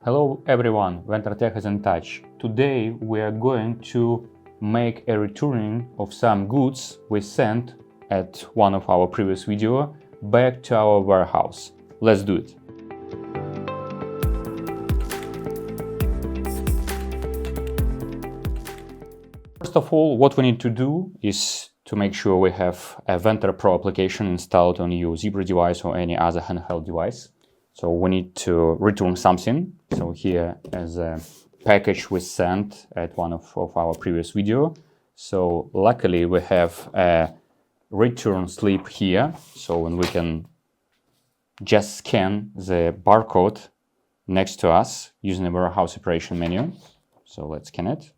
Hello everyone, VentorTech is in touch. Today we are going to make a returning of some goods we sent at one of our previous video back to our warehouse. Let's do it. First of all, what we need to do is to make sure we have a Ventor Pro application installed on your Zebra device or any other handheld device. So we need to return something. So here is a package we sent at one of our previous video. So luckily we have a return slip here. So when we can just scan the barcode next to us using the warehouse operation menu. So let's scan it.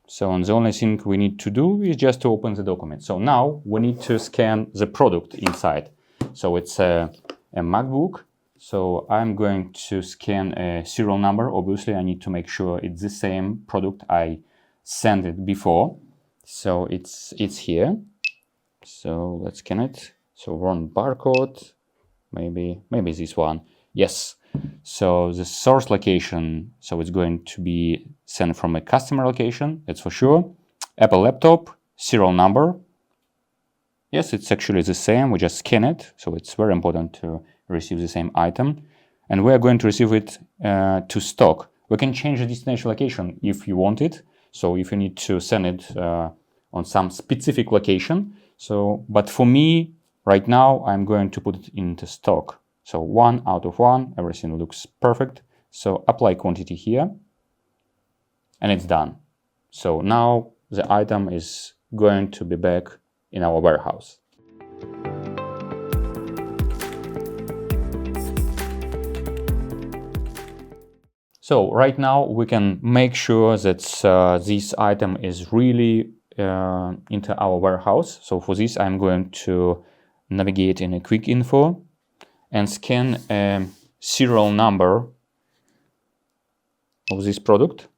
So the only thing we need to do is just to open the document. So now we need to scan the product inside. So it's a MacBook. So I'm going to scan a serial number. Obviously, I need to make sure it's the same product I sent it before. So it's here. So let's scan it. So wrong barcode. Maybe this one. Yes. So the source location, so it's going to be sent from a customer location, that's for sure. Apple laptop, serial number. Yes, it's actually the same, we just scan it. So it's very important to receive the same item. And we are going to receive it to stock. We can change the destination location if you want it. So if you need to send it on some specific location. So, but for me, right now, I'm going to put it into stock. So 1 out of 1, everything looks perfect. So apply quantity here, and it's done. So now the item is going to be back in our warehouse. So right now we can make sure that this item is really into our warehouse. So for this, I'm going to navigate in a quick info and scan a serial number of this product.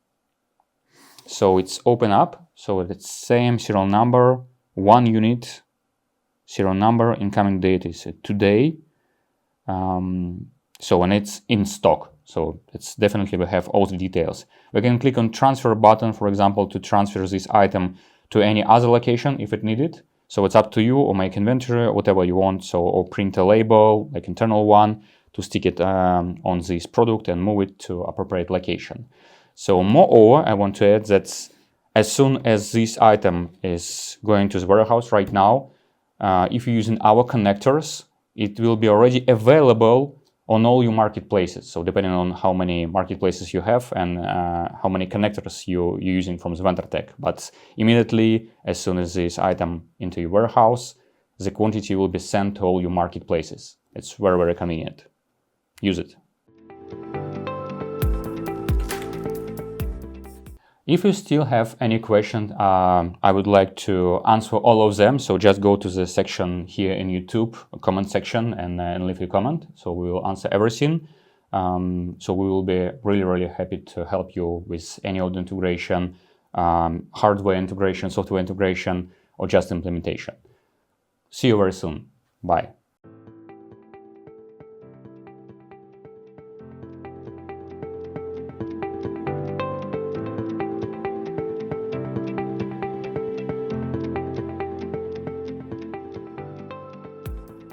So it's open up. So it's same serial number, 1 unit, serial number, incoming date is today. So when it's in stock. So it's definitely we have all the details. We can click on transfer button, for example, to transfer this item to any other location if it needed. So it's up to you, or make inventory, whatever you want. So, or print a label, like internal one, to stick it on this product and move it to appropriate location. So moreover, I want to add that as soon as this item is going to the warehouse right now, if you're using our connectors, it will be already available on all your marketplaces. So depending on how many marketplaces you have and how many connectors you're using from the VentorTech. But immediately, as soon as this item into your warehouse, the quantity will be sent to all your marketplaces. It's very, very convenient. Use it. If you still have any questions, I would like to answer all of them. So just go to the section here in YouTube, comment section, and leave a comment. So we will answer everything. So we will be really, really happy to help you with any Odoo integration, hardware integration, software integration, or just implementation. See you very soon. Bye.